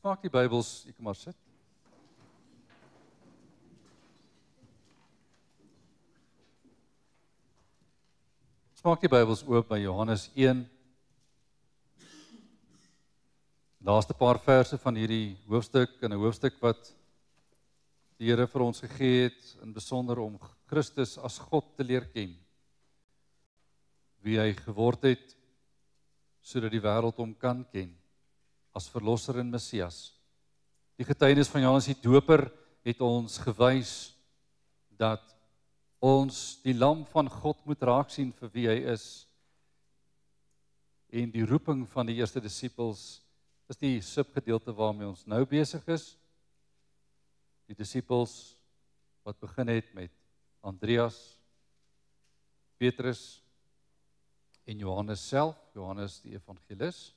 Maak die Bybels, jy kan maar sit. Maak die Bybels oop by Johannes 1. Laaste paar verse van hierdie hoofstuk, en 'n hoofstuk wat die Here vir ons gegee het, in besonder om Christus as God te leer ken. Wie hy geword het, sodat die wêreld hom kan ken, as verlosser en Messias. Die getuienis van Johannes die Doper het ons gewys dat ons die lam van God moet raak sien vir wie hy is. En die roeping van die eerste disippels is die subgedeelte waarmee ons nou besig is. Die disippels wat begin het met Andreas, Petrus en Johannes self, Johannes die evangelis.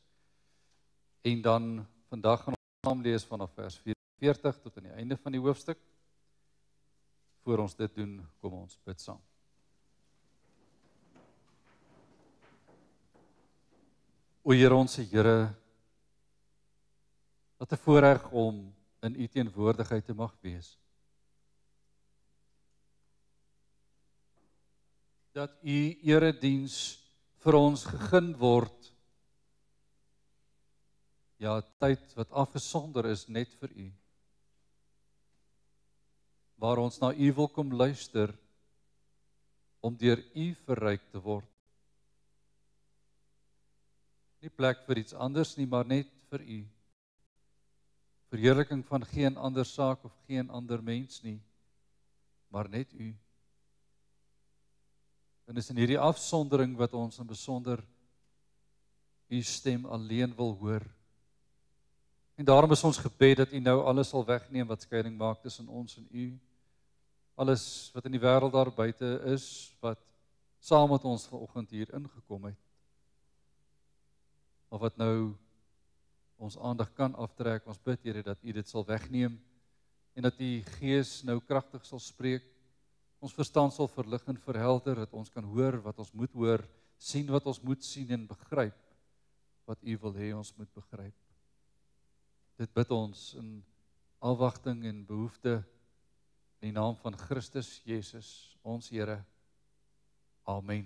En dan vandag gaan ons saam lees vanaf vers 44 tot aan die einde van die hoofstuk. Voor ons dit doen, kom ons bid saam. O Here, ons Here, wat 'n voorreg om in U teenwoordigheid te mag wees. Dat U erediens vir ons gegeen word. Ja, tyd wat afgesonder is net vir U. Waar ons na U wil kom luister, om deur U verryk te word. Nie plek vir iets anders nie, maar net vir U. Verheerliking van geen ander saak of geen ander mens nie, maar net U. En is in hierdie afsondering wat ons in besonder U stem alleen wil hoor. En daarom is ons gebed dat U nou alles sal wegneem wat skeiding maak tussen ons en U. Alles wat in die wêreld daar buite is, wat saam met ons vanoggend hier ingekom het. Of wat nou ons aandag kan aftrek, ons bid Here dat U dit sal wegneem en dat U Gees nou kragtig sal spreek. Ons verstand sal verlig en verhelder, dat ons kan hoor wat ons moet hoor, sien wat ons moet sien en begryp wat U wil hê ons moet begryp. Dit bid ons in afwagting en behoefte in die naam van Christus Jesus, ons Here. Amen.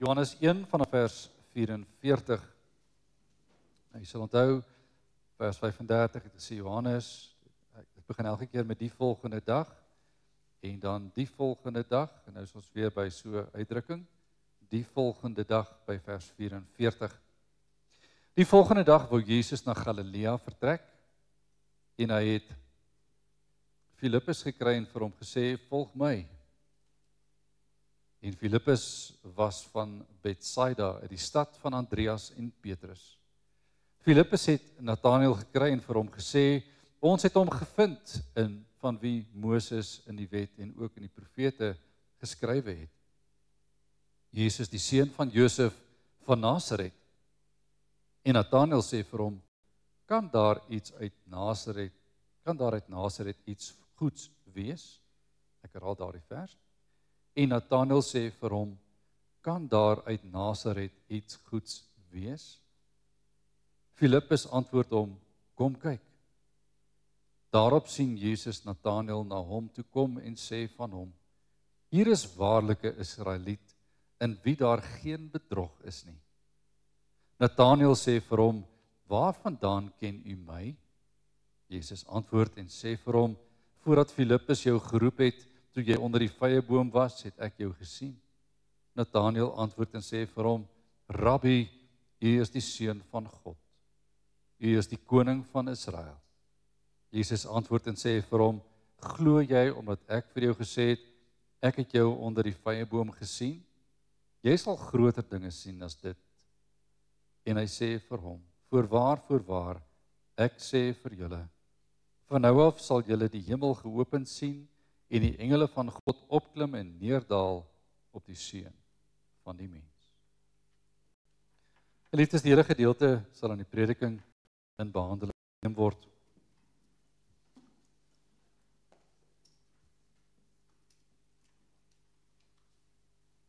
Johannes 1 vanaf vers 44. Jy sal onthou, vers 35 het gesê Johannes, dit begin elke keer met die volgende dag, en dan die volgende dag, en nou is ons weer by so uitdrukking, die volgende dag by vers 44. Die volgende dag wou Jesus na Galilea vertrek, en hy het Filippus gekry en vir hom gesê, volg my. En Filippus was van Betsaida, uit die stad van Andreas en Petrus. Filippus het Nathanael gekry en vir hom gesê, ons het hom gevind in van wie Moses in die wet en ook in die profete geskrywe het. Jesus, die seun van Josef van Nasaret. En Nathanael sê vir hom, kan daar uit Nasaret iets goeds wees? Ek herhaal daardie vers. En Nathanael sê vir hom, kan daar uit Nasaret iets goeds wees? Filippus antwoord hom, kom kyk. Daarop sien Jesus Nathanael na hom toe kom en sê van hom, hier is waarlik 'n Israeliet, in wie daar geen bedrog is nie. Nathanael sê vir hom, waarvandaan ken u my? Jesus antwoord en sê vir hom, voordat Filippus jou geroep het, toe jy onder die vyeboom was, het ek jou gesien. Nathanael antwoord en sê vir hom, Rabbi, u is die seun van God. U is die koning van Israel. Jesus antwoord en sê vir hom, glo jy omdat ek vir jou gesê het, ek het jou onder die vyeboom gesien? Jy sal groter dinge sien as dit. En hy sê vir hom, voorwaar, ek sê vir julle, van nou af sal julle die hemel geopen sien en die engele van God opklim en neerdal op die seun van die mens. Geliefdes, die hele gedeelte sal in die prediking in behandeling geneem word.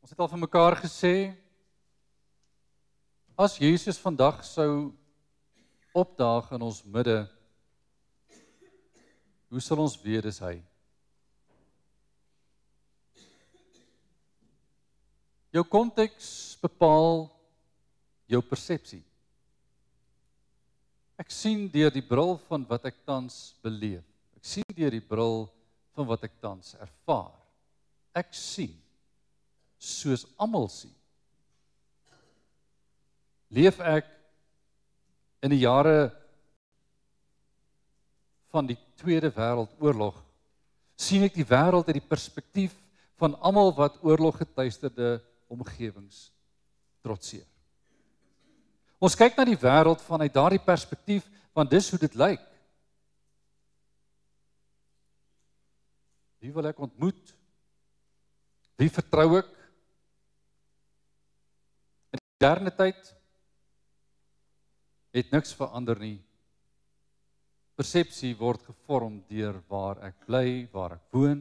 Ons het al vir mekaar gesê, As Jesus vandag sou opdaag in ons midde, hoe sal ons weet dis hy? Jou konteks bepaal jou persepsie. Ek sien deur die bril van wat ek tans beleef. Ek sien deur die bril van wat ek tans ervaar. Ek sien soos almal sien. Leef ek in die jare van die Tweede Wêreldoorlog, sien ek die wêreld uit die perspektief van almal wat oorloggetuisterde omgewings trotseer. Ons kyk na die wêreld vanuit daardie perspektief, want dis hoe dit lyk. Wie wil ek ontmoet? Wie vertrou ek? In die moderne tyd het niks verander nie. Persepsie word gevorm deur waar ek bly, waar ek woon,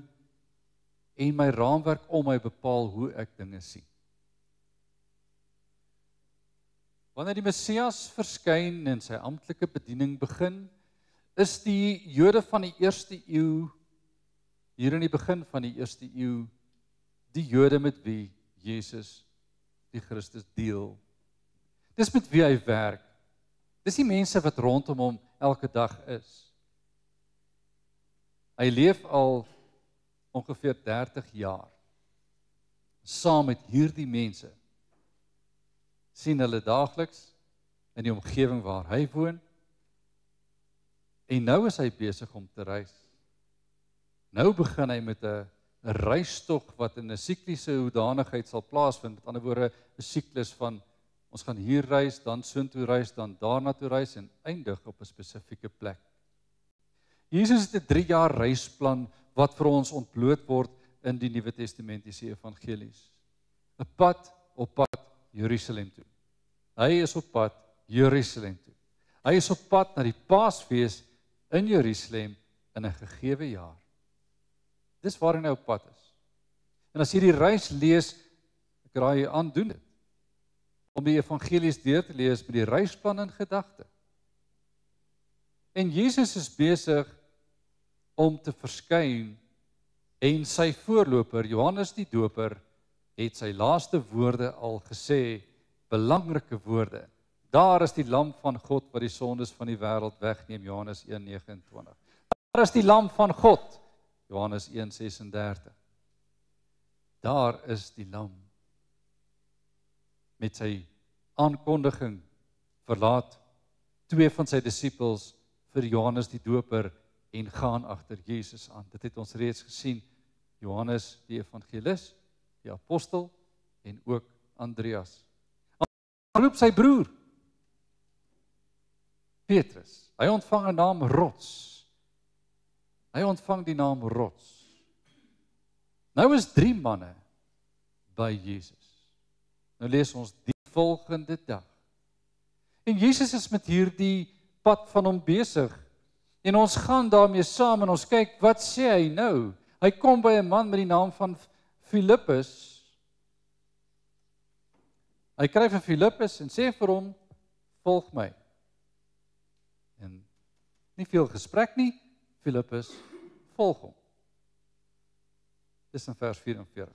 en my raamwerk om my bepaal hoe ek dinge sien. Wanneer die Messias verskyn en sy amptelike bediening begin, is die Jode van die eerste eeu, hier in die begin van die eerste eeu, die Jode met wie Jesus die Christus deel. Dis met wie hy werk. Dis die mense wat rondom hom elke dag is. Hy leef al ongeveer 30 jaar. Saam met hierdie mense sien hulle daagliks in die omgewing waar hy woon. En nou is hy besig om te reis. Nou begin hy met 'n reistog wat in 'n sikliese hoedanigheid sal plaasvind. Met ander woorde, 'n siklus van ons gaan hier reis, dan soontoe reis, dan daarna toe reis en eindig op 'n spesifieke plek. Jesus het 'n 3 jaar reisplan wat vir ons ontbloot word in die Nuwe Testamentiese evangelies. 'n Pad op pad Jerusalem toe. Hy is op pad Jerusalem toe. Hy is op pad na die Paasfees in Jerusalem in 'n gegewe jaar. Dis waarin hy op pad is. En as jy die reis lees, ek raai jy aan, doen dit. Om die evangelies deur te lees met die reisplan in gedagte. En Jesus is besig om te verskyn en sy voorloper, Johannes die Doper, het sy laaste woorde al gesê, belangrike woorde. Daar is die lam van God wat die sondes van die wêreld wegneem, Johannes 1:29. Daar is die lam van God, Johannes 1:36. Daar is die lam. Met sy aankondiging verlaat 2 van sy disippels vir Johannes die Doper en gaan agter Jesus aan. Dit het ons reeds gesien, Johannes die evangelis, die apostel en ook Andreas. Hy roep sy broer, Petrus. Hy ontvang 'n naam Rots. Hy ontvang die naam Rots. Nou is 3 manne by Jesus. Nou lees ons die volgende dag. En Jesus is met hierdie pad van hom besig. En ons gaan daarmee saam en ons kyk, wat sê hy nou? Hy kom by 'n man met die naam van Filippus. Hy kry vir Filippus en sê vir hom, volg my. En nie veel gesprek nie, Filippus volg hom. Dis in vers 44.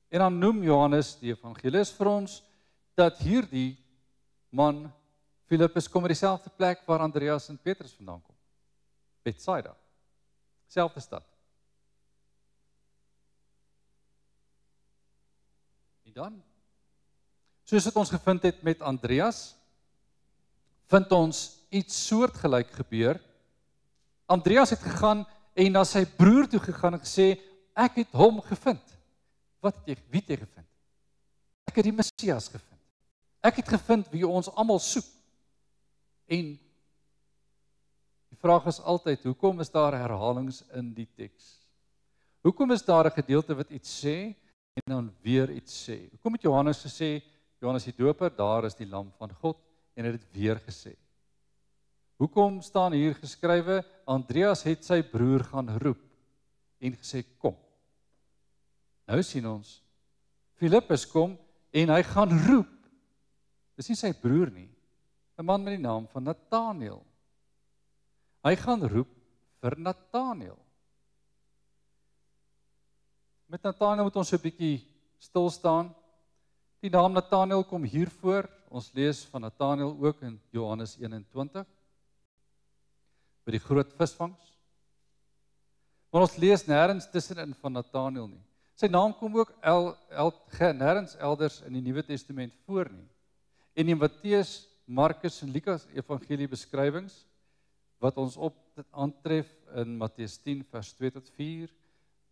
En dan noem Johannes die evangelis vir ons, dat hierdie man, Filippus, kom by dieselfde plek waar Andreas en Petrus vandaan kom. Bethsaida. Selfde stad. En dan, soos het ons gevind het met Andreas, vind ons iets soortgelyk gebeur. Andreas het gegaan en na sy broer toe gegaan en gesê, ek het hom gevind. Wie het jy gevind? Ek het die Messias gevind. Ek het gevind wie ons almal soek. En die vraag is altyd, hoekom is daar herhalings in die teks? Hoekom is daar 'n gedeelte wat iets sê en dan weer iets sê? Hoekom het Johannes gesê, Johannes die Doper, daar is die lam van God, en het dit weer gesê? Hoekom staan hier geskrywe, Andreas het sy broer gaan roep en gesê, kom. Nou sien ons, Filippus kom en hy gaan roep. Dis nie sy broer nie. 'n Man met die naam van Nathanael. Hy gaan roep vir Nathanael. Met Nathanael moet ons so 'n bietjie stil staan. Die naam Nathanael kom hier voor. Ons lees van Nathanael ook in Johannes 21. By die groot visvangs. Maar ons lees nêrens tussenin van Nathanael nie. Sy naam kom ook nêrens elders in die Nuwe Testament voor nie. En in Matteus, Markus en Lukas evangelie beskrywings wat ons aantref in Matteus 10 vers 2 tot 4,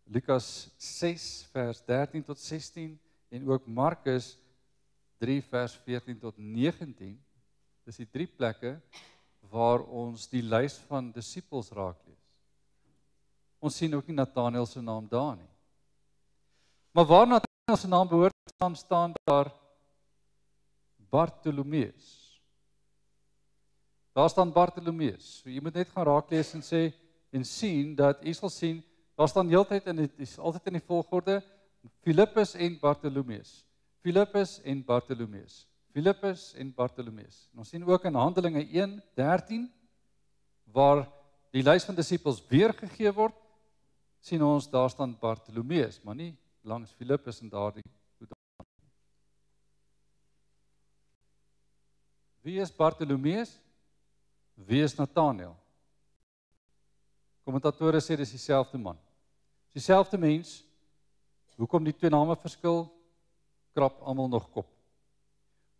Lukas 6 vers 13 tot 16 en ook Markus 3 vers 14 tot 19. Dis die 3 plekke waar ons die lys van disippels raak lees. Ons sien ook nie Nathanael se naam daar nie. Maar waar Nathanael se naam behoort staan daar Bartolomeus. Daar staan Bartolomeus. So jy moet net gaan raak lees en sê en sien dat jy sal sien daar staan heeltyd in dit is altyd in die volgorde Filippus en Bartolomeus. Filippus en Bartolomeus. Filippus en Bartolomeus. En ons sien ook in Handelinge 1:13 waar die lys van disippels weer gegee word, sien ons daar staan Bartolomeus, maar nie langs Filippus en daardie. Wie is Bartolomeus? Wie is Nathanael? Kommentatore sê dis dieselfde man. Dis dieselfde mens. Hoekom die 2 name verskil? Krap almal nog kop.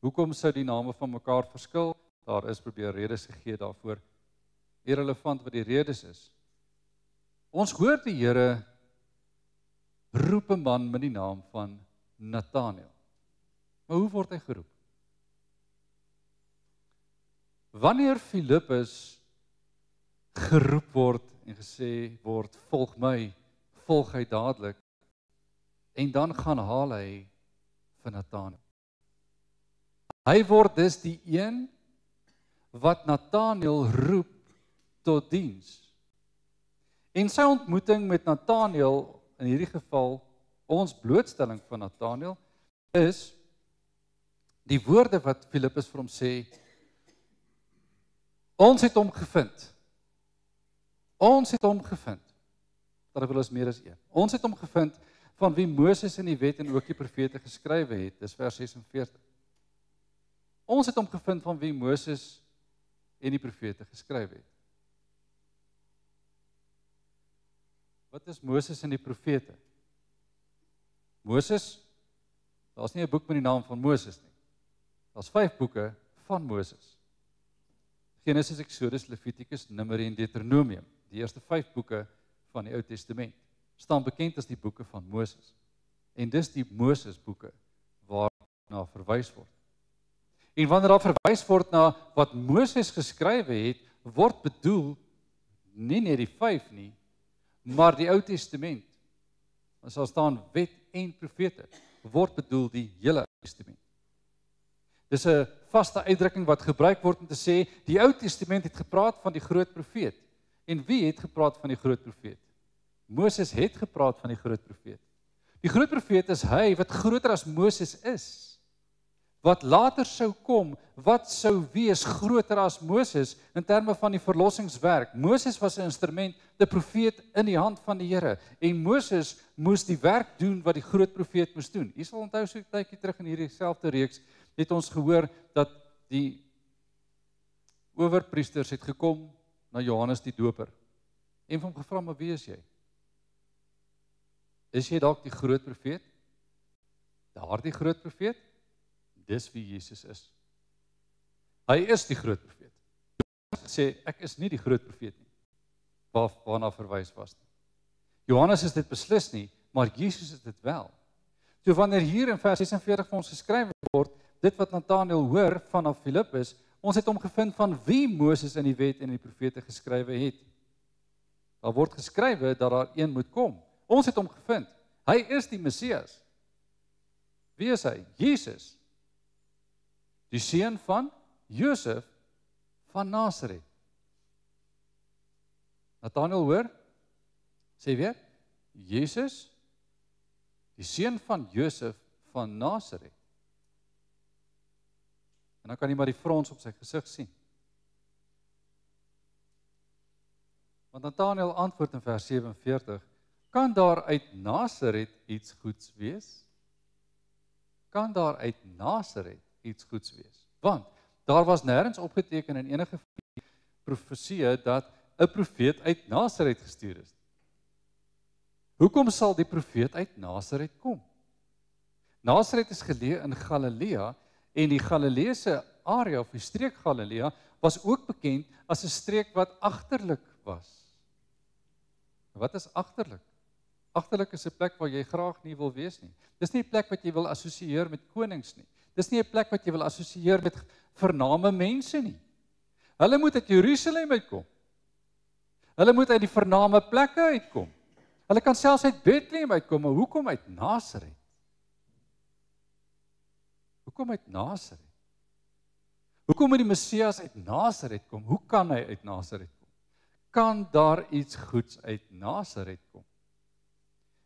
Hoekom sou die name van mekaar verskil? Daar is probeer redes gegee daarvoor. Irrelevant wat die redes is. Ons hoor die Here roep 'n man met die naam van Nathanael. Maar hoe word hy geroep? Wanneer Filippus geroep word en gesê word, volg my, volg hy dadelik, en dan gaan haal hy vir Nathanael. Hy word dus die een wat Nathanael roep tot diens. En sy ontmoeting met Nathanael, in hierdie geval, ons blootstelling van Nathanael, is die woorde wat Filippus vir hom sê, ons het hom gevind. Ons het hom gevind. Daar wil ons meer as een. Ons het hom gevind van wie Moses in die wet en ook die profete geskrywe het. Dis vers 46. Ons het hom gevind van wie Moses en die profete geskrywe het. Wat is Moses en die profete? Moses, daar's nie 'n boek met die naam van Moses nie. Daar's 5 boeke van Moses. Genesis, Exodus, Levitikus, Numeri en Deuteronomium. Die eerste 5 boeke van die Ou Testament staan bekend as die boeke van Moses. En dis die Moses boeke waarna verwys word. En wanneer daar verwys word na wat Moses geskrywe het, word bedoel nie net die 5 nie, maar die Ou Testament. As daar staan wet en profete, word bedoel die hele Ou Testament. Dis 'n vaste uitdrukking wat gebruik word om te sê, die Ou Testament het gepraat van die groot profeet. En wie het gepraat van die groot profeet? Moses het gepraat van die groot profeet. Die groot profeet is hy wat groter as Moses is. Wat later sou kom, wat sou wees groter as Moses in terme van die verlossingswerk. Moses was 'n instrument, 'n profeet in die hand van die Here. En Moses moes die werk doen wat die groot profeet moes doen. Jy sal onthou so 'n tydjie terug in hierdie selfde reeks het ons gehoor dat die owerpriesters het gekom na Johannes die Doper en hom gevra, maar wie is jy? Is jy dalk die groot profeet? Daardie groot profeet? Dis wie Jesus is. Hy is die groot profeet. Johannes sê, ek is nie die groot profeet nie, waarna verwys was nie. Johannes is dit beslis nie, maar Jesus is dit wel. So wanneer hier in vers 46 vir ons geskryf word, dit wat Nathanael hoor vanaf Filippus, ons het hom gevind van wie Moses in die wet en die profete geskrywe het. Daar word geskrywe dat daar een moet kom. Ons het hom gevind. Hy is die Messias. Wie is hy? Jesus. Die seun van Josef van Nasaret. Nathanael hoor, sê weer, Jesus, die seun van Josef van Nasaret. En dan kan jy maar die frons op sy gesig sien. Want Nathanael antwoord in vers 47, kan daar uit Nasaret iets goeds wees? Kan daar uit Nasaret iets goeds wees? Want daar was nêrens opgeteken in enige profesie dat 'n profeet uit Nasaret gestuur is. Hoekom sal die profeet uit Nasaret kom? Nasaret is geleë in Galilea en die Galileese area of die streek Galilea was ook bekend as 'n streek wat agterlik was. Wat is agterlik? Agterlik is 'n plek waar jy graag nie wil wees nie. Dis nie 'n plek wat jy wil assosieer met konings nie. Dis nie 'n plek wat jy wil assosieer met vername mense nie. Hulle moet uit Jerusalem uitkom. Hulle moet uit die vername plekke uitkom. Hulle kan selfs uit Bethlehem uitkom, maar hoekom uit Nasaret? Hoekom uit Nasaret? Hoekom moet die Messias uit Nasaret kom? Hoe kan hy uit Nasaret kom? Kan daar iets goeds uit Nasaret kom?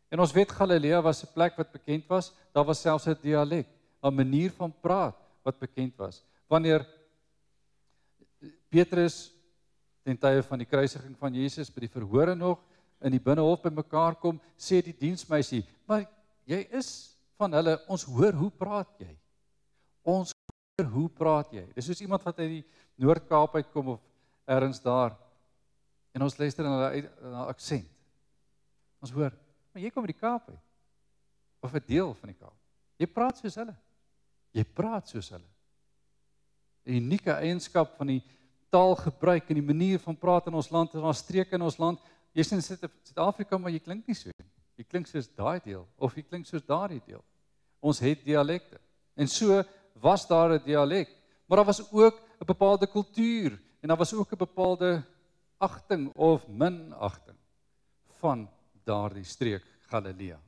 En ons weet Galilea was 'n plek wat bekend was, daar was selfs 'n dialek, 'n manier van praat wat bekend was. Wanneer Petrus ten tye van die kruisiging van Jesus by die verhore nog in die binnehof bymekaar kom, sê die diensmeisie, maar jy is van hulle, ons hoor hoe praat jy? Ons hoor hoe praat jy? Dis soos iemand wat uit die Noord-Kaap uitkom of ergens daar, en ons luister na hulle aksent. Ons hoor, maar jy kom uit die Kaap uit, of 'n deel van die Kaap. Jy praat soos hulle. Jy praat soos hulle. 'n Unieke eienskap van die taalgebruik en die manier van praat in ons land, en ons streke in ons land. Jy's in Suid-Afrika, maar jy klink nie so nie. Jy klink soos daai deel, of jy klink soos daardie deel. Ons het dialekte. En so was daar 'n dialek, maar daar was ook 'n bepaalde kultuur, en daar was ook 'n bepaalde agting of minagting van daardie streek Galilea.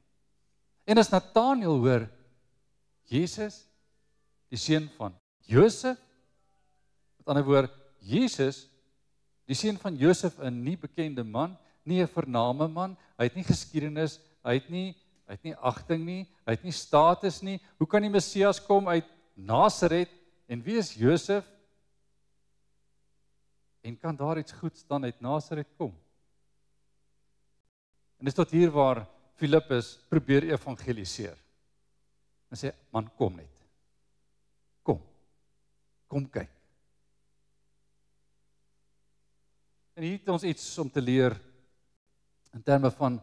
En as Nathanael hoor, Jesus, die seun van Josef, met ander woord, Jesus, die seun van Josef, 'n nie bekende man, nie 'n vername man, hy het nie geskiedenis, hy het nie agting nie, hy het nie status nie. Hoe kan die Messias kom uit Nasaret, en wie is Josef? En kan daar iets goeds dan uit Nasaret kom? En dis tot hier waar Filippus probeer evangeliseer. En sê, man, kom net. Kom kyk. En hier het ons iets om te leer in terme van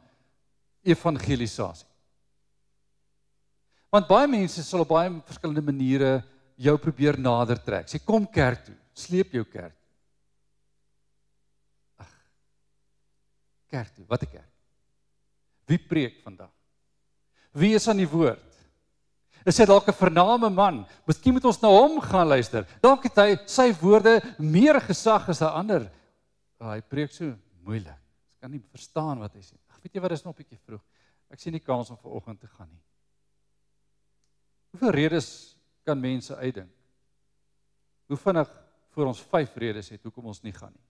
evangelisasie. Want baie mense sal op baie verskillende maniere jou probeer nader trek. Sê, kom kerk toe, sleep jou kerk. Kerk toe, wat 'n kerk? Wie preek vandag? Wie is aan die woord? Is hy dalk 'n vername man? Miskien moet ons na hom gaan luister. Dalk het hy sy woorde meer gesag as 'n ander. Hy preek so moeilik. Ek kan nie verstaan wat hy sê. Weet jy wat, is nog 'n bietjie vroeg. Ek sien nie kans om vanoggend te gaan nie. Hoeveel redes kan mense uitdink? Hoe vinnig voor ons 5 redes het hoekom ons nie gaan nie?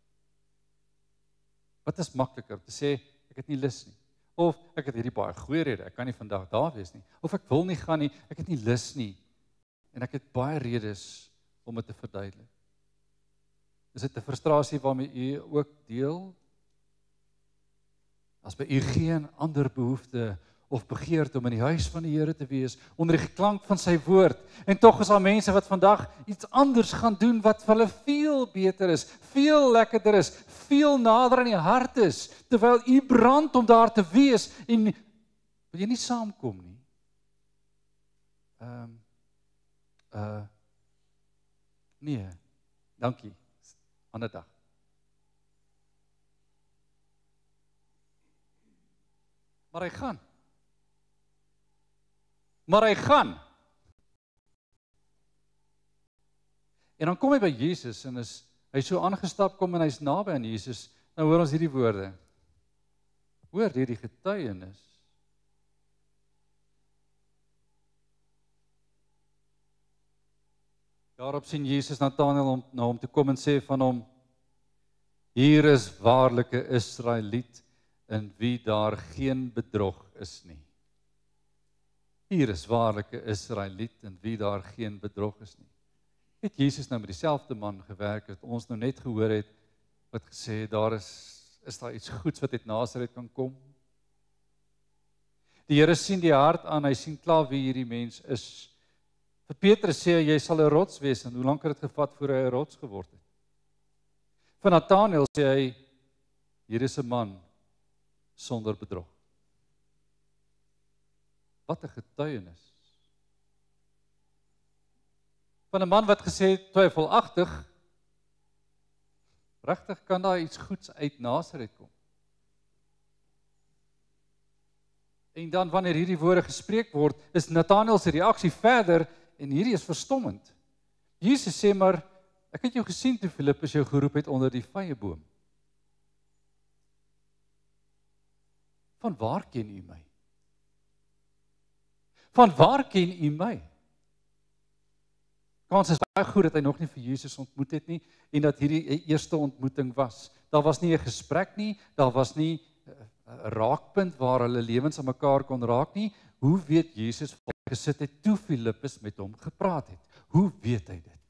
Wat is makliker om te sê, ek het nie lus nie? Of ek het hierdie baie goeie rede, ek kan nie vandag daar wees nie. Of ek wil nie gaan nie, ek het nie lus nie. En ek het baie redes om dit te verduidelik. Is dit 'n frustrasie waarmee u ook deel? As by u geen ander behoefte of begeerte om in die huis van die Here te wees, onder die geklank van sy woord, en tog is daar mense wat vandag iets anders gaan doen wat vir hulle veel beter is, veel lekkerder is, veel nader aan die hart is, terwyl u brand om daar te wees, en wil jy nie saamkom nie? Nee, dankie, ander dag. Maar hy gaan. En dan kom hy by Jesus en hy so aangestap kom en hy's naby aan Jesus. Nou hoor ons hierdie woorde. Hoor hierdie getuienis. Daarop sien Jesus Nathanael om na hom te kom en sê van hom: Hier is waarlik 'n Israeliet in wie daar geen bedrog is nie. Hier is waarlik 'n Israeliet in wie daar geen bedrog is nie. Het Jesus nou met dieselfde man gewerk, het ons nou net gehoor het, wat gesê het, daar is daar iets goeds wat uit Nasaret kan kom? Die Here sien die hart aan, hy sien klaar wie hierdie mens is. Vir Petrus sê hy, jy sal 'n rots wees, en hoe lank het dit gevat voor hy 'n rots geword het? Vir Nathanael sê hy, hier is 'n man sonder bedrog. Wat 'n getuienis. Van 'n man wat gesê het, twyfelagtig, regtig kan daar iets goeds uit Nasaret kom. En dan wanneer hierdie woorde gespreek word, is Nathanael se reaksie verder, en hierdie is verstommend. Jesus sê maar, ek het jou gesien toe Filippus jou geroep het onder die vyeboom. Van waar ken u my? Van waar ken u my? Kans is baie goed dat hy nog nie vir Jesus ontmoet het nie, en dat hierdie 'n eerste ontmoeting was. Daar was nie 'n gesprek nie, daar was nie 'n raakpunt waar hulle lewens aan mekaar kon raak nie. Hoe weet Jesus waar hy gesit het toe Filippus met hom gepraat het? Hoe weet hy dit?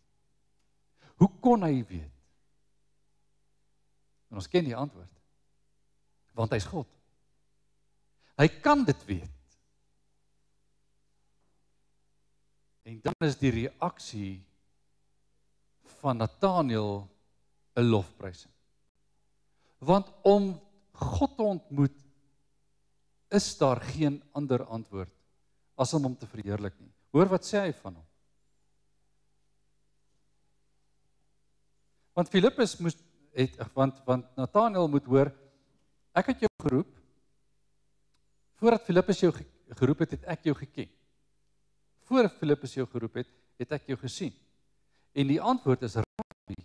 Hoe kon hy weet? En ons ken die antwoord. Want hy's God. Hy kan dit weet. En dan is die reaksie van Nathanael 'n lofprysing. Want om God te ontmoet, is daar geen ander antwoord as om hom te verheerlik nie. Hoor wat sê hy van hom? Want Filippus want Nathanael moet hoor, ek het jou geroep, voordat Filippus jou geroep het, het ek jou geken. Voordat Filippus jou geroep het ek jou gesien. En die antwoord is, Rabbi,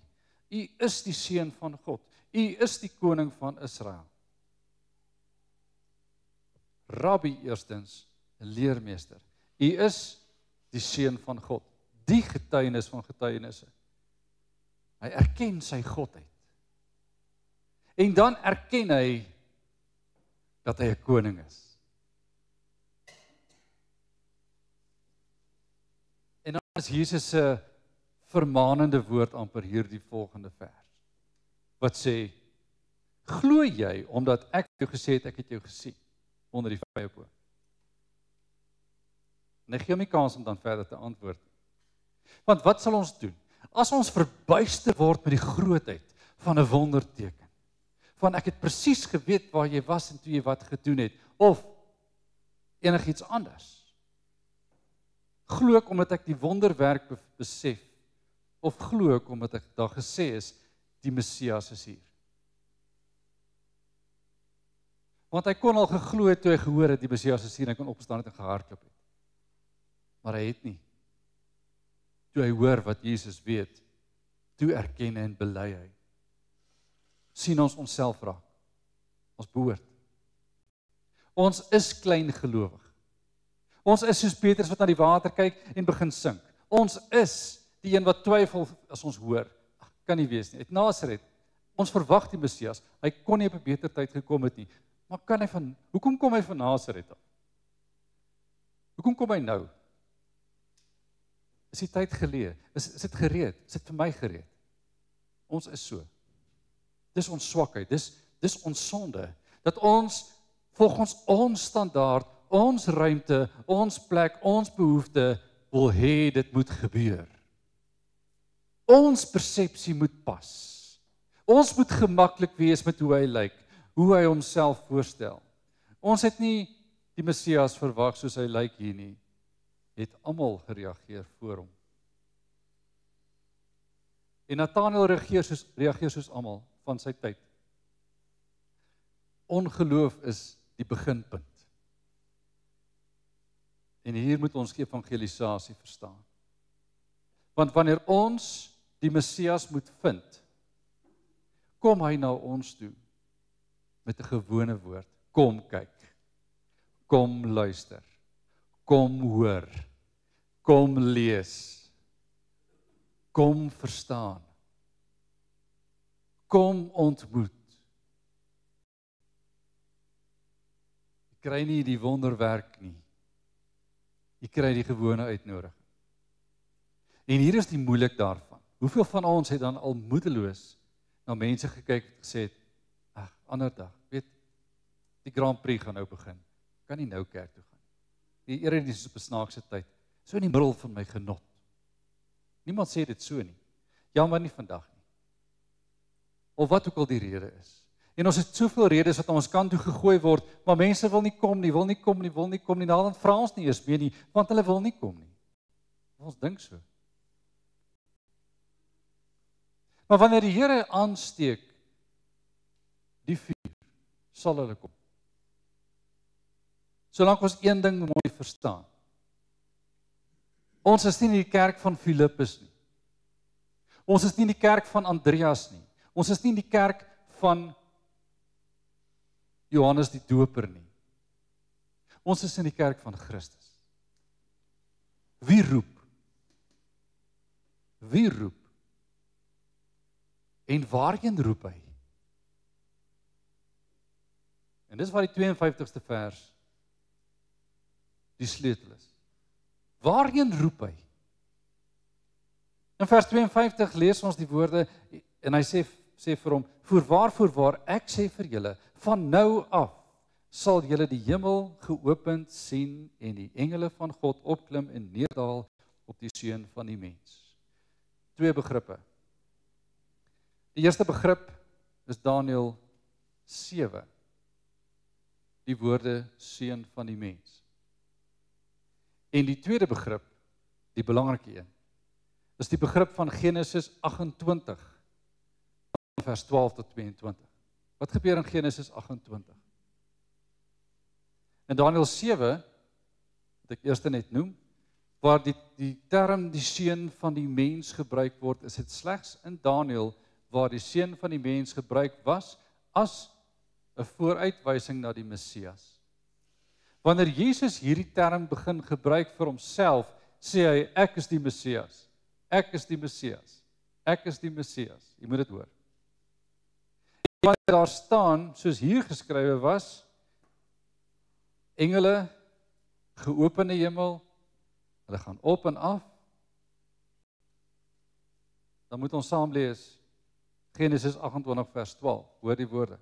u is die seun van God. U is die koning van Israel. Rabbi eerstens, 'n leermeester. U is die seun van God. Die getuienis van getuienisse. Hy erken sy godheid. En dan erken hy dat hy 'n koning is. En dan is Jesus se vermanende woord amper hierdie volgende vers. Wat sê, glo jy omdat ek jou gesê het, ek het jou gesien onder die vyeboom? En hy gee hom die kans om dan verder te antwoord. Want wat sal ons doen? As ons verbuister word met die grootheid van 'n wonderteken, van ek het presies geweet waar jy was en toe jy wat gedoen het, of enigiets anders. Glo ek omdat ek die wonderwerk besef, of glo ek omdat ek daar gesê is, die Messias is hier. Want hy kon al geglo het toe hy gehoor het die Messias is hier en hy kon opstaan het en gehardloop het. Maar hy het nie. Toe hy hoor wat Jesus weet, toe erken en bely hy. Sien ons onsself raak. Ons behoort. Ons is klein gelowig. Ons is soos Petrus wat na die water kyk en begin sink. Ons is die een wat twyfel as ons hoor. Kan nie wees nie. Uit Nasaret, ons verwag die Messias. Hy kon nie op 'n beter tyd gekom het nie. Maar hoekom kom hy van Nasaret af? Hoekom kom hy nou? Is die tyd geleë? Is dit gereed? Is dit vir my gereed? Ons is so. Dis ons swakheid, dis ons sonde, dat ons volgens ons standaard, ons ruimte, ons plek, ons behoefte wil hê dit moet gebeur. Ons persepsie moet pas. Ons moet gemaklik wees met hoe hy lyk, hoe hy homself voorstel. Ons het nie die Messias verwag soos hy lyk hier nie. Het almal gereageer voor hom. En Nathanael reageer soos almal van sy tyd. Ongeloof is die beginpunt. En hier moet ons evangelisasie verstaan. Want wanneer ons die Messias moet vind, kom hy na ons toe met 'n gewone woord. Kom kyk, kom luister, kom hoor, kom lees, kom verstaan, kom ontmoet. Jy kry nie die wonderwerk nie. Jy kry die gewone uitnodiging. En hier is die moeilik daarvan. Hoeveel van ons het dan al moedeloos na mense gekyk en gesê het, ag, ander dag, weet, die Grand Prix gaan nou begin, kan nie nou kerk toe gaan. Die erediens is op 'n snaakse tyd, so in die middel van my genot. Niemand sê dit so nie. Jammer nie vandag nie. Of wat ook al die rede is. En ons het soveel redes wat aan ons kant toe gegooi word, maar mense wil nie kom nie, wil nie kom nie, wil nie kom nie, dan vra ons nie eers meer nie, want hulle wil nie kom nie. Ons dink so. Maar wanneer die Here aansteek die vuur, sal hulle kom. Solank ons een ding mooi verstaan. Ons is nie in die kerk van Filippus nie. Ons is nie in die kerk van Andreas nie. Ons is nie in die kerk van Johannes die Doper nie. Ons is in die kerk van Christus. Wie roep? Wie roep? En waarheen roep hy? En dis waar die 52ste vers die sleutel is. Waarheen roep hy? In vers 52 lees ons die woorde en hy sê vir hom, voorwaar, ek sê vir julle, van nou af sal julle die hemel geopend sien en die engele van God opklim en neerdal op die seun van die mens. Twee begrippe. Die eerste begrip is Daniël 7. Die woorde seun van die mens. En die tweede begrip, die belangrike een, is die begrip van Genesis 28, vers 12 tot 22. Wat gebeur in Genesis 28? In Daniël 7, wat ek eers net noem, waar die term die seun van die mens gebruik word, is dit slegs in Daniël waar die seun van die mens gebruik was as 'n vooruitwysing na die Messias. Wanneer Jesus hierdie term begin gebruik vir homself, sê hy, ek is die Messias. Ek is die Messias. Ek is die Messias. Jy moet dit hoor. En wanneer daar staan, soos hier geskrywe was, engele, geopende hemel, hulle gaan op en af, dan moet ons saam lees, Genesis 28 vers 12, hoor die woorde.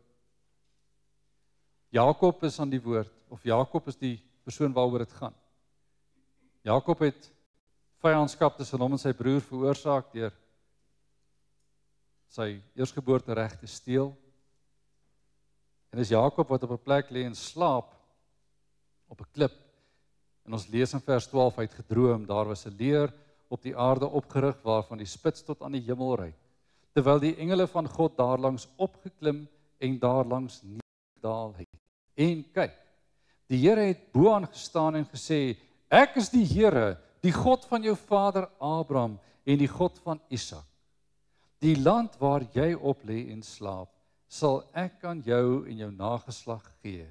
Jakob is aan die woord, of Jakob is die persoon waaroor dit gaan. Jakob het vyandskap tussen hom en sy broer veroorsaak deur sy eersgeboortereg te steel. En dis Jakob wat op 'n plek lê en slaap op 'n klip. En ons lees in vers 12, hy het gedroom, daar was 'n leer op die aarde opgerig waarvan die spits tot aan die hemel reik. Terwyl die engele van God daarlangs opgeklim en daarlangs neerdaal het. En kyk, die Here het bo aan gestaan en gesê, ek is die Here, die God van jou vader Abraham en die God van Isak. Die land waar jy op lê en slaap, sal ek aan jou en jou nageslag gee.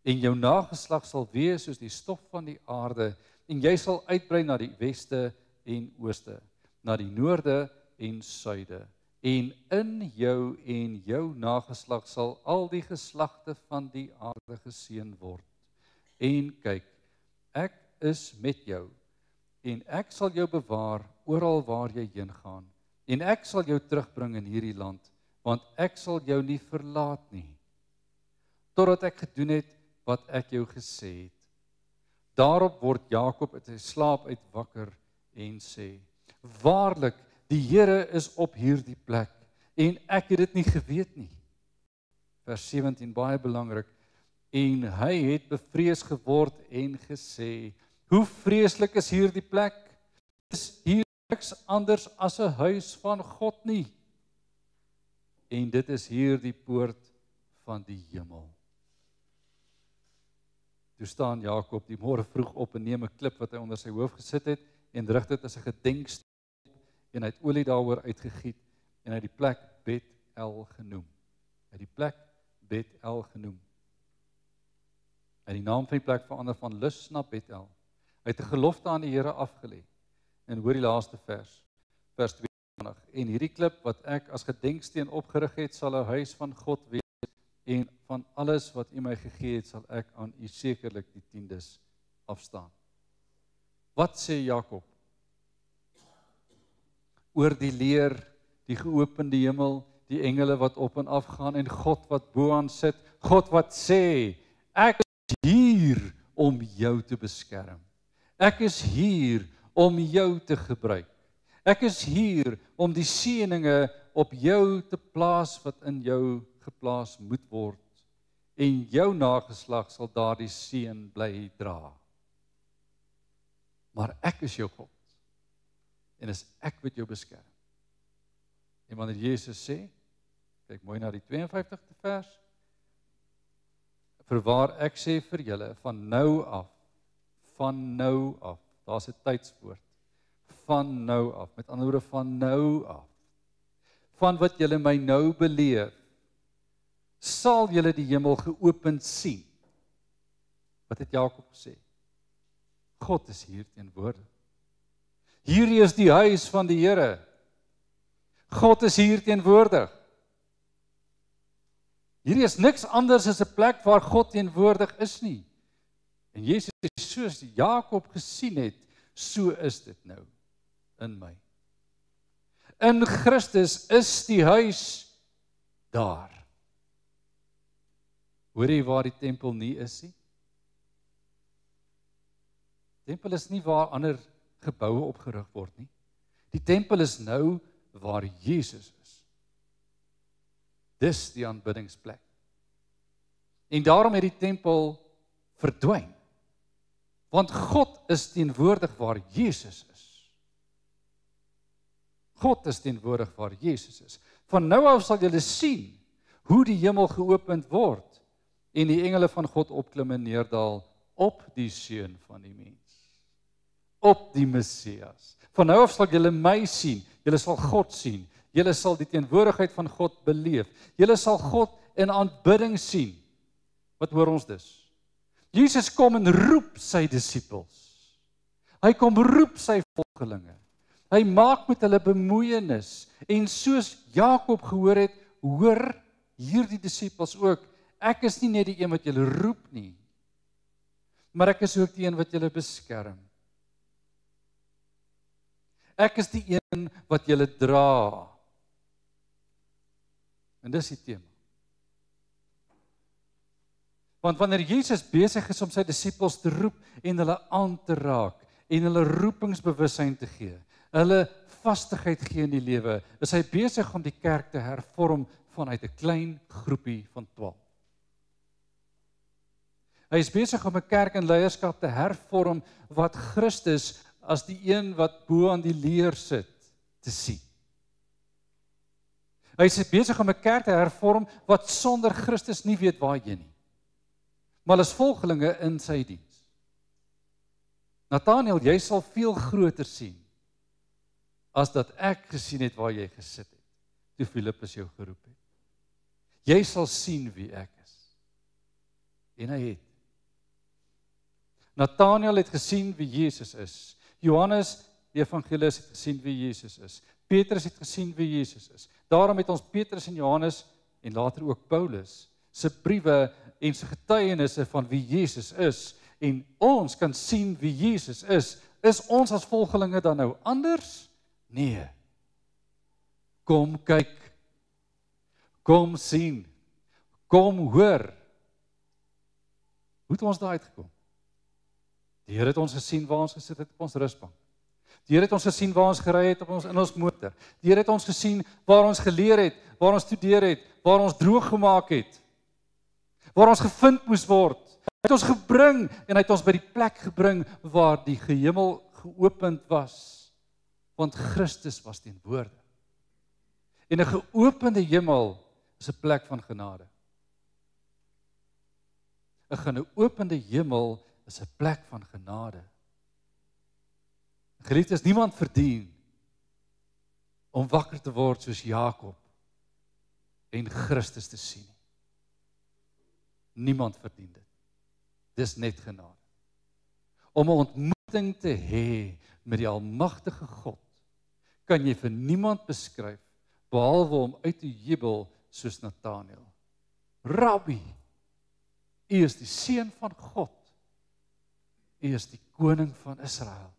En jou nageslag sal wees soos die stof van die aarde, en jy sal uitbrei na die weste en ooste, na die noorde en suide. En in jou en jou nageslag sal al die geslagte van die aarde geseën word. En kyk, ek is met jou, en ek sal jou bewaar oral waar jy heen gaan, en ek sal jou terugbring in hierdie land, want ek sal jou nie verlaat nie, totdat ek gedoen het wat ek jou gesê het. Daarop word Jakob uit sy slaap uit wakker en sê, waarlik, die Here is op hierdie plek, en ek het dit nie geweet nie. Vers 17, baie belangrik, en hy het bevrees geword en gesê, hoe vreeslik is hierdie plek? Is hier niks anders as 'n huis van God nie? En dit is hier die poort van die hemel. Toe staan Jakob die môre vroeg op en neem 'n klip wat hy onder sy hoof gesit het en rig dit as 'n gedenksteen en hy het olie daaroor uitgegiet en hy het die plek Bet-El genoem. Hy het die plek Bet-El genoem. Hy het die naam van die plek verander van Lus na Bet-El. Hy het 'n gelofte aan die Here afgelê. En hoor die laaste vers 22. En hierdie klip wat ek as gedenksteen opgerig het, sal 'n huis van God wees, en van alles wat U my gegee het, sal ek aan U sekerlik die 10des afstaan. Wat sê Jakob? oor die leer, die geopende hemel, die engele wat op en af gaan en God wat bo aan sit, God wat sê, ek is hier om jou te beskerm. Ek is hier om jou te gebruik. Ek is hier om die seëninge op jou te plaas wat in jou geplaas moet word. En jou nageslag sal daardie seën bly dra. Maar ek is jou God. En is ek wat jou beskerm. En wanneer Jesus sê, kyk mooi na die 52ste vers, Verwaar ek sê vir julle, van nou af, daar's 'n tydswoord, van nou af, met ander woorde van nou af, van wat julle my nou beleef, sal julle die hemel geopend sien. Wat het Jakob gesê? God is hier teenwoordig. Hierdie is die huis van die Here. God is hier teenwoordig. Hierdie is niks anders as 'n plek waar God teenwoordig is nie. En Jesus sê, soos Jakob gesien het, so is dit nou in my. In Christus is die huis daar. Hoor jy waar die tempel nie is nie? Tempel is nie waar ander geboue opgerig word nie. Die tempel is nou waar Jesus is. Dis die aanbiddingsplek. En daarom het die tempel verdwyn. Want God is teenwoordig waar Jesus is. God is teenwoordig waar Jesus is. Van nou af sal julle sien hoe die hemel geopend word en die engele van God opklim en neerdal op die seun van die mens. Op die Messias. Van nou af sal julle my sien, julle sal God sien, julle sal die teenwoordigheid van God beleef, julle sal God in aanbidding sien. Wat hoor ons dus? Jesus kom en roep sy disippels. Hy kom roep sy volgelinge. Hy maak met hulle bemoeienis en soos Jakob gehoor het, hoor hierdie disippels ook, ek is nie net die een wat julle roep nie, maar ek is ook die een wat julle beskerm. Ek is die een wat julle dra. En dis die tema. Want wanneer Jesus besig is om sy disippels te roep en hulle aan te raak en hulle roepingsbewussyn te gee, hulle vastigheid gee in die lewe, is hy besig om die kerk te hervorm vanuit 'n klein groepie van 12. Hy is besig om 'n kerk en leierskap te hervorm wat Christus as die een wat bo aan die leer sit, te sien. Hy is besig om 'n kerk te hervorm wat sonder Christus nie weet waarheen nie. Maar as volgelinge in sy diens. Nathanael, jy sal veel groter sien as dat ek gesien het waar jy gesit het, toe Filippus jou geroep het. Jy sal sien wie ek is. En hy het. Nathanael het gesien wie Jesus is. Johannes, die evangelis, het gesien wie Jesus is. Petrus het gesien wie Jesus is. Daarom het ons Petrus en Johannes, en later ook Paulus, se briewe en sy getuienisse van wie Jesus is, en ons kan sien wie Jesus is ons as volgelinge dan nou anders? Nee. Kom kyk, kom sien, kom hoor. Hoe het ons daar uitgekom? Die Here het ons gesien waar ons gesit het op ons rusbank. Die Here het ons gesien waar ons gery het in ons motor. Die Here het ons gesien waar ons geleer het, waar ons studeer het, waar ons droog gemaak het, waar ons gevind moes word. Hy het ons gebring en hy het ons by die plek gebring waar die hemel geopend was, want Christus was teenwoordig. En 'n geopende hemel is 'n plek van genade. 'n geopende hemel is 'n plek van genade. Geliefdes, niemand verdien om wakker te word soos Jakob en Christus te sien. Niemand verdien dit. Dis net genade. Om 'n ontmoeting te hê met die almagtige God, kan jy vir niemand beskryf behalwe om uit te jubel soos Nathanael. Rabbi, U is die seun van God. U is die koning van Israel.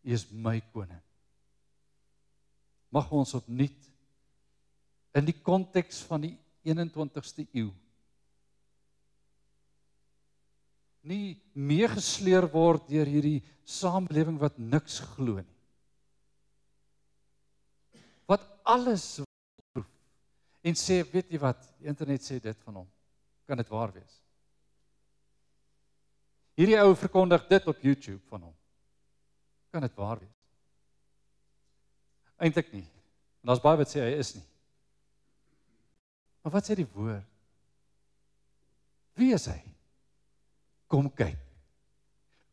U is my koning. mag ons opnuut in die konteks van die 21ste eeu nie meegesleer word deur hierdie samelewing wat niks glo nie. Wat alles proef en sê, weet jy wat, die internet sê dit van hom. Kan dit waar wees? Hierdie ou verkondig dit op YouTube van hom. Kan dit waar wees? Eintlik nie. En daar's baie wat sê hy is nie. Maar wat sê die woord? Wie is hy? Kom kyk.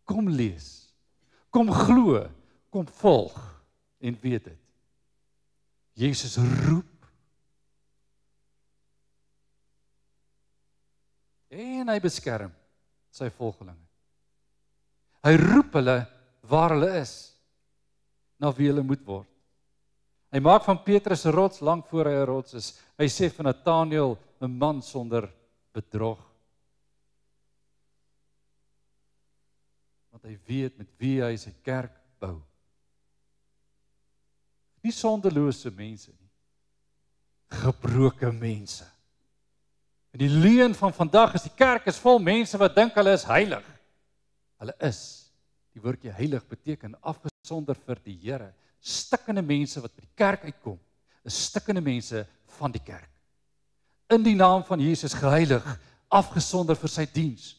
Kom lees. Kom glo. Kom volg. En weet dit. Jesus roep. En hy beskerm sy volgelinge. Hy roep hulle waar hulle is. Na wie hulle moet word. Hy maak van Petrus 'n rots lank voor hy 'n rots is. Hy sê van Nathanael 'n man sonder bedrog. Want hy weet met wie hy sy kerk bou. Nie sondelose mense nie. Gebroke mense. En die leuen van vandag is die kerk is vol mense wat dink hulle is heilig. Hulle is. Die woordjie heilig beteken afgesonder vir die Here. Stikkende mense wat by die kerk uitkom, is stikkende mense van die kerk. In die naam van Jesus geheilig, afgesonder vir sy diens.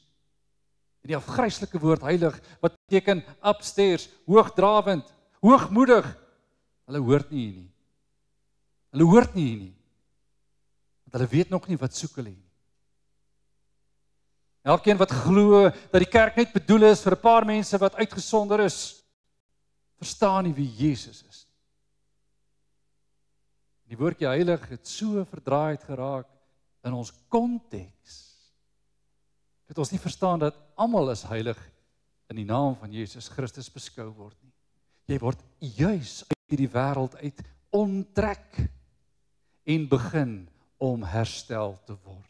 En die afgryslike woord heilig, wat beteken upstairs, hoogdrawend, hoogmoedig. Hulle hoort nie hier nie. Hulle hoort nie hier nie. Want hulle weet nog nie wat soek hulle nie. Elkeen wat glo dat die kerk net bedoel is vir 'n paar mense wat uitgesonder is, verstaan nie wie Jesus is. Die woordjie heilig het so verdraaid geraak in ons konteks, dat ons nie verstaan dat almal is heilig in die naam van Jesus Christus beskou word nie. Jy word juis uit hierdie wêreld uit onttrek en begin om herstel te word.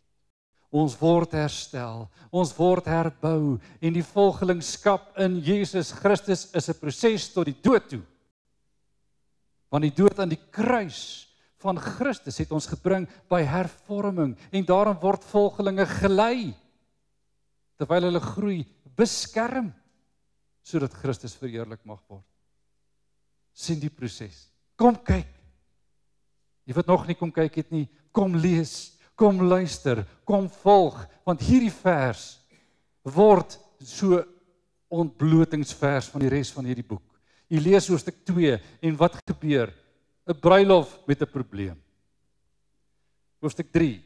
Ons word herstel, ons word herbou en die volgelingskap in Jesus Christus is 'n proses tot die dood toe. Want die dood aan die kruis van Christus het ons gebring by hervorming en daarom word volgelinge gelei terwyl hulle groei, beskerm sodat Christus verheerlik mag word. Sien die proses. Kom kyk. Jy wat nog nie kom kyk het nie, kom lees. Kom luister, kom volg, want hierdie vers word so ontblotingsvers van die res van hierdie boek. Jy lees hoofstuk 2 en wat gebeur? 'n Bruilof met 'n probleem. Hoofstuk 3.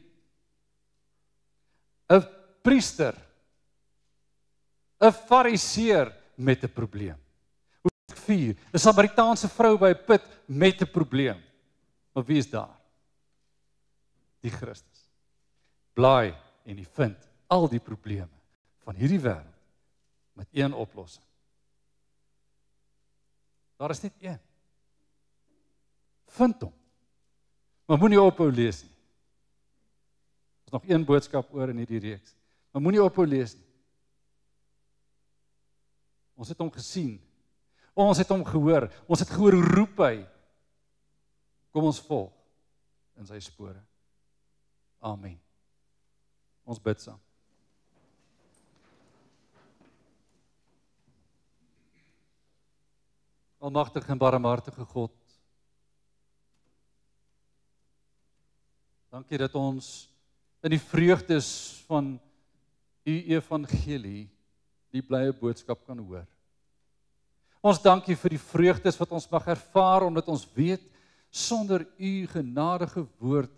'n Priester, 'n Fariseer met 'n probleem. Hoofstuk 4. 'n Samaritaanse vrou by 'n put met 'n probleem. Maar wie is daar? Die Christus. Blaai en jy vind al die probleme van hierdie wêreld met een oplossing. Daar is net een. Vind hom. Maar moenie ophou lees nie. Er is nog een boodskap oor in hierdie reeks. Maar moenie ophou lees nie. Ons het hom gesien. Ons het hom gehoor. Ons het gehoor hoe roep hy. Kom ons volg in sy spore. Amen. Ons bid saam. Almagtige en barmhartige God, dankie dat ons in die vreugdes van u evangelie die blye boodskap kan hoor. Ons dankie vir die vreugdes wat ons mag ervaar, omdat ons weet, sonder u genadige woord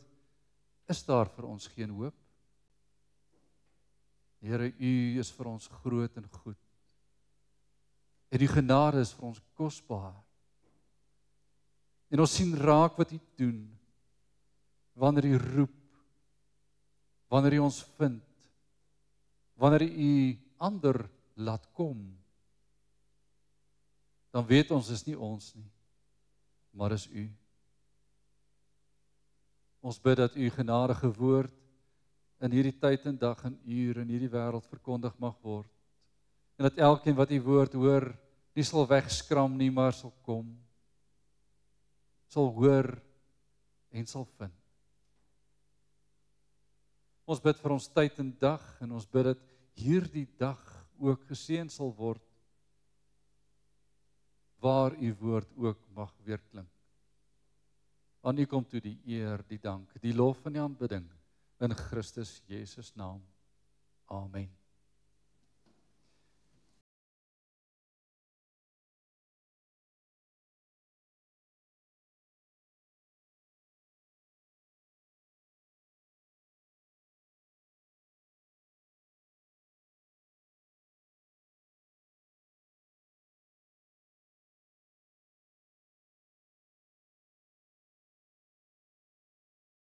is daar vir ons geen hoop. Here, u is vir ons groot en goed. En die genade is vir ons kosbaar. En ons sien raak wat u doen, wanneer u roep, wanneer u ons vind, wanneer u ander laat kom, dan weet ons is nie ons nie, maar is u. Ons bid dat u genadige woord in hierdie tyd en dag en uur in hierdie wêreld verkondig mag word. En dat elkeen wat die woord hoor, nie sal wegskram nie, maar sal kom. sal hoor en sal vind. Ons bid vir ons tyd en dag, en ons bid dat hierdie dag ook geseën sal word, waar u woord ook mag weer klink. Aan u kom toe die eer, die dank, die lof en die aanbidding, in Christus Jesus naam. Amen.